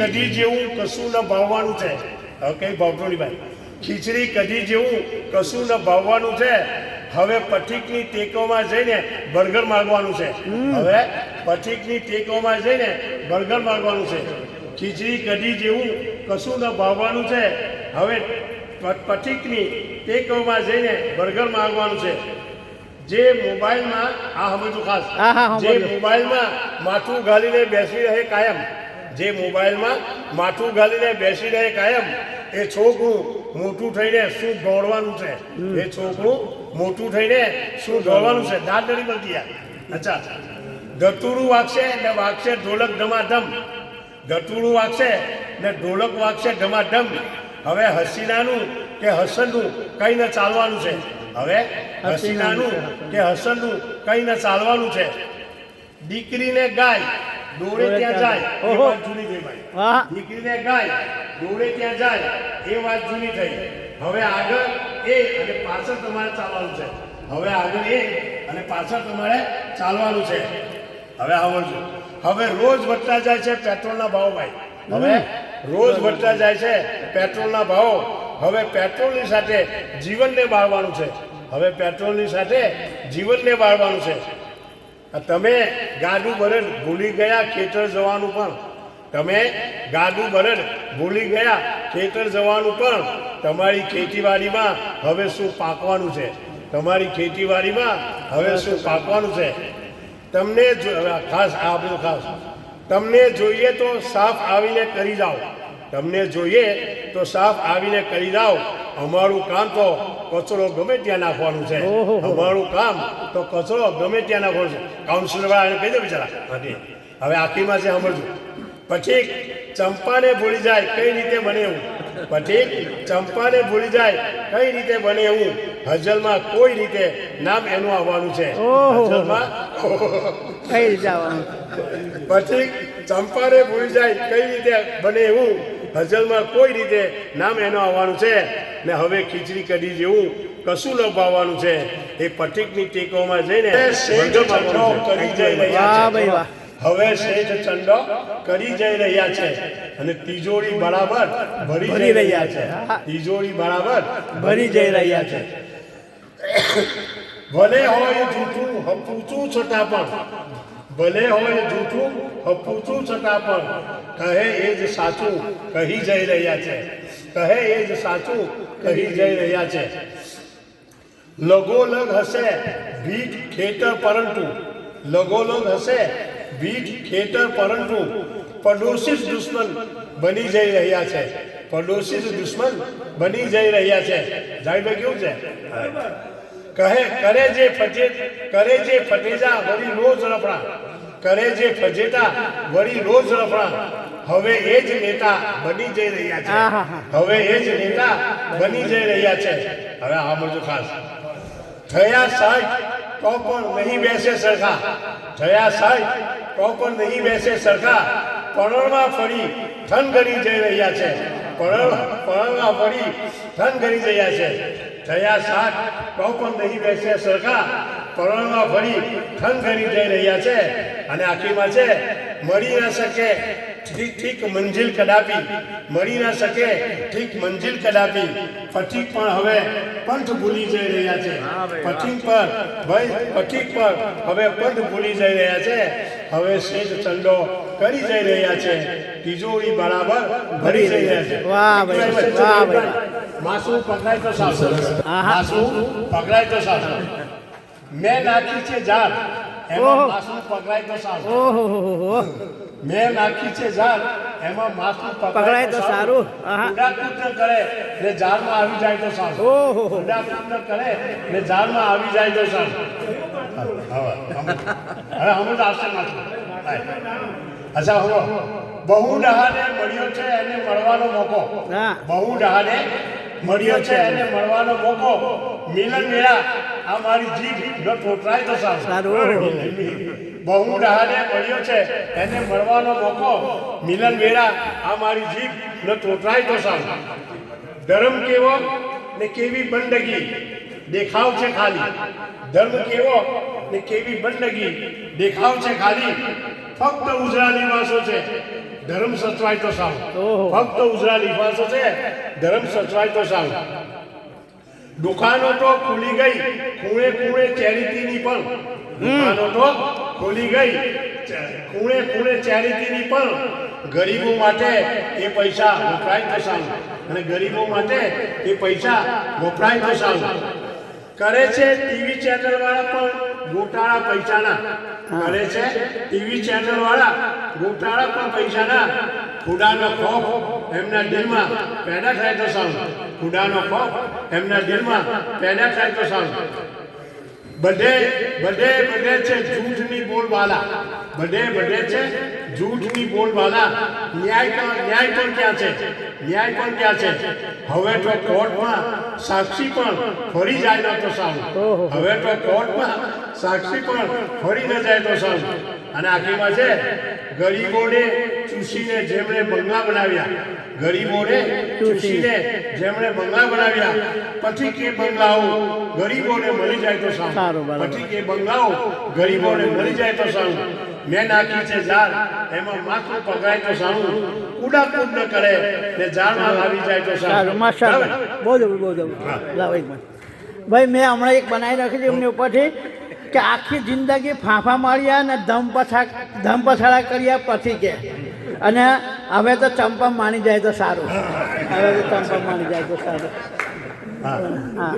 કઢી જેવું કશું ન ભાવવાનું છે. હવે કઈ ભાવતો નહીં ભાઈ. ખીચડી કઢી જેવું કશું ન ભાવવાનું છે. હવે પથિકની ટેકોમાં જઈને બર્ગર માંગવાનું છે. હવે પથિકની ટેકોમાં જઈને બર્ગર માંગવાનું છે. ખીચડી કઢી જેવું કશું ન ભાવવાનું છે. હવે પથિકની ટેકોમાં જઈને બર્ગર માંગવાનું છે. જે મોબાઈલમાં સમજો ખાસ, જે મોબાઈલમાં માથું ગાલીને બેસી રહે કાયમ, જે મોબાઈલમાં માથું ગાલીને બેસી રહે કાયમ, એ છોકરું મોટું થઈને શું દોડવાનું છે? એ છોકરું મોટું થઈને શું દોડવાનું છે? દાંત નથી મળતી યાર. અચ્છા, ધતુરું વાગશે ને વાગશે ઢોલક ધમાધમ. ધતુરું વાગશે ને ઢોલક વાગશે ધમાધમ. હવે હસીનાનું કે હસનનું કઈ ન ચાલવાનું છે. હવે હસીનાનું કે હસનનું કઈ ન ચાલવાનું છે. દીકરીને ગાય દોડે ત્યાં જાય એ વાત જૂની થઈ ભાઈ. દીકરીને ગાય દોડે ત્યાં જાય એ વાત જૂની થઈ. હવે આગળ એ અને પાછળ તમારે ચાલવાનું છે. હવે આગળ એ અને પાછળ તમારે ચાલવાનું છે. હવે આવડજો. હવે રોજ વધતા જાય છે પેટ્રોલના ભાવ ભાઈ. હવે રોજ વધતા જાય છે પેટ્રોલના ભાવ. હવે પેટ્રોલની સાથે જીવનને બાળવાનું છે. હવે પેટ્રોલની સાથે જીવનને બાળવાનું છે. તમે ગાડું બળદ ભૂલી ગયા ખેતર જવાનું પણ. તમે ગાડું બળદ ભૂલી ગયા ખેતર જવાનું પણ. તમારી ખેતીવાડીમાં હવે શું પાકવાનું છે? તમારી ખેતીવાડીમાં હવે શું પાકવાનું છે? તમને ખાસ આ બધું ખાસ, તમને જોઈએ તો સાફ આવીને કરી જાઓ. તમને જોઈએ તો સાફ આવીને કરી જાઓ. અમારું કામ તો કચરો ગમે ત્યાં નાખવાનું છે. અમારું કામ તો કચરો ગમે ત્યાં નાખવાનું છે. કાઉન્સિલર વાળાને કહી દો બિચારા. હવે આખીમાં છે સમજવું. પછી ચંપાને ભૂલી જાય કઈ રીતે બને એવું. પછી ચંપાને ભૂલી જાય કઈ રીતે બને એવું. હજલમાં કોઈ રીતે નામ એનું આવવાનું છે. હજલમાં કઈ રીતે આવવાનું. પછી ચંપાને ભૂલી જાય કઈ રીતે બને એવું. હજલમાં કોઈ રીતે નામ એનું આવવાનું છે. ને હવે ખીચડી કઢી જેવું કશું ન ભાવવાનું છે. એ પથિકની ટેકોમાં જઈને હવે શેઠ ચંડો કરી જઈ રહ્યા છે. અને તિજોરી બરાબર ભરી જઈ રહ્યા છે. તિજોરી બરાબર ભરી જઈ રહ્યા છે. ભલે હોય જૂઠું હપૂચું છતાં પણ, ભલે હોય જૂઠું હપૂચું છતાં પણ, કહે એ જ સાચું કહી જઈ રહ્યા છે. કહે એ જ સાચું કહી જઈ રહ્યા છે. લગોલગ હશે ભીખ ખેતર પરંતુ, લગોલગ હશે ભીખ ખેતર પરંતુ, પડોશી જ દુશ્મન બની જઈ રહ્યા છે. પડોશી જ દુશ્મન બની જઈ રહ્યા છે. જાહિરભાઈ કેવું છે? કરે જે ફટેજા વળી રોજ રફડા. કરે જે ફજેતા વળી રોજ રફડા. હવે એ જ નેતા બની જઈ રહ્યા છે. હવે એ જ નેતા બની જઈ રહ્યા છે. હવે આ બધું ખાસ. થયા સાહેબ તો પણ નહીં બેસે સરખા. થયા સાહેબ તો પણ નહીં બેસે સરખા. પણમાં ફરી થન કરી જઈ રહ્યા છે. પણમાં ફરી થન કરી રહ્યા છે. થયા સાહેબ તો પણ નહીં બેસે સરખા. પણમાં ફરી થન કરી જઈ રહ્યા છે. અને આખીમાં છે મળી ન શકે ઠીક મંજિલ કદાપી. મળી ન શકે ઠીક મંજિલ કદાપી. પથિક પણ હવે પંથ ભૂલી જઈ રહ્યા છે. પથિક પર હવે પંથ ભૂલી જઈ રહ્યા છે. હવે શેઠ ચંડો કરી જઈ રહ્યા છે. તિજોરી બરાબર ભરી જઈ રહ્યા છે. માસુ પકડાય તો સાસુ. માસુ પકડાય તો સાસુ. મેં નાખી છે ઝાડ એમાં માસુ પકડાય તો સારું. મેં નાખી છે ઝાડ એમાં માસુ પકડાય તો સારું. ઉડાકૂદ ન કરે ને ઝાડમાં આવી જાય તો સારું. ઉડાકૂદ ન કરે ને ઝાડમાં આવી જાય તો સારું. હવે હમણાં આવશે માસુ. અચ્છા હવે બહુ ડહાને મળ્યો છે એને મળવાનો મોકો. બહુ ડહાને મળ્યો છે એને મળવાનો મોકો. મિલન મેળા આ મારી જીભ ન ઠોકરાય તો સારું. બહુ ડહાને મળ્યો છે એને મળવાનો મોકો. મિલન મેળા આ મારી જીભ ન ઠોકરાય તો સારું. ધર્મ કેવો ને કેવી બંદગી દેખાવ છે ખાલી. ધર્મ કેવો ને કેવી બંદગી દેખાવ છે ખાલી. ફક્ત ઉજળા નિવાસો છે, ધર્મ સચવાય તો સાવ. ઓહો. ફક્ત ઉજળા નિવાસો છે, ધર્મ સચવાય તો સાવ. દુકાનો તો ખુલી ગઈ, ખૂણે ખૂણે ચેરિટીની પણ. દુકાનો તો ખુલી ગઈ, ખૂણે ખૂણે ચેરિટીની પણ. ગરીબો માટે એ પૈસા વપરાય તો સાવ. અને ગરીબો માટે એ પૈસા વપરાય તો સાવ. કરે છે ટીવી ચેનલ વાળા પણ ગોટાળા પૈસાના. કરે છે ટીવી ચેનલ વાળા ગોટાળા પણ પૈસાના. ખુદાનો ખોફ એમના દિલમાં પેદા થાય તો સાવ. ખુદાનો ખોફ એમના દિલમાં પેદા થાય તો સાવ. બધે બધે બધે છે જૂઠની બોલવાલા. બધે બધે છે જૂઠની બોલવાલા. ન્યાય પણ ક્યાં છે? ન્યાય પણ ક્યાં છે? હવે તો કોર્ટમાં સાક્ષી પણ ફરી જાય તો સાવ. હવે તો કોર્ટમાં સાક્ષી પણ ફરી ન જાય તો સાવ. અને આખીમાં છે ગરીબોને ચૂસીને જેમણે બંગલા બનાવ્યા. ગરીબોને ચૂસીને જેમણે બંગલા બનાવ્યા. પછી કે બંગલાઓ ગરીબોને મળી જાય તો સાવ. પછી કે બંગલાઓ ગરીબોને મળી જાય તો સાવ. મેં નાખી છે ઝાડ, એમાં માથું પકડાય તો સારું. કુડાકૂદ ન કરે ને ઝાડમાં આવી જાય તો સારું. માશાઅલ્લાહ, બહુ જબર, બહુ જબર. લાવો એક મિનિટ. ભાઈ મેં હમણાં એક બનાવી રાખી છે એમની ઉપરથી કે આખી જિંદગી ફાંફા માર્યા ને ધમ પછાડા કર્યા પછી કે અને હવે તો ચંપા માની જાય તો સારું. હવે તો ચંપા માની જાય તો સારું. હા.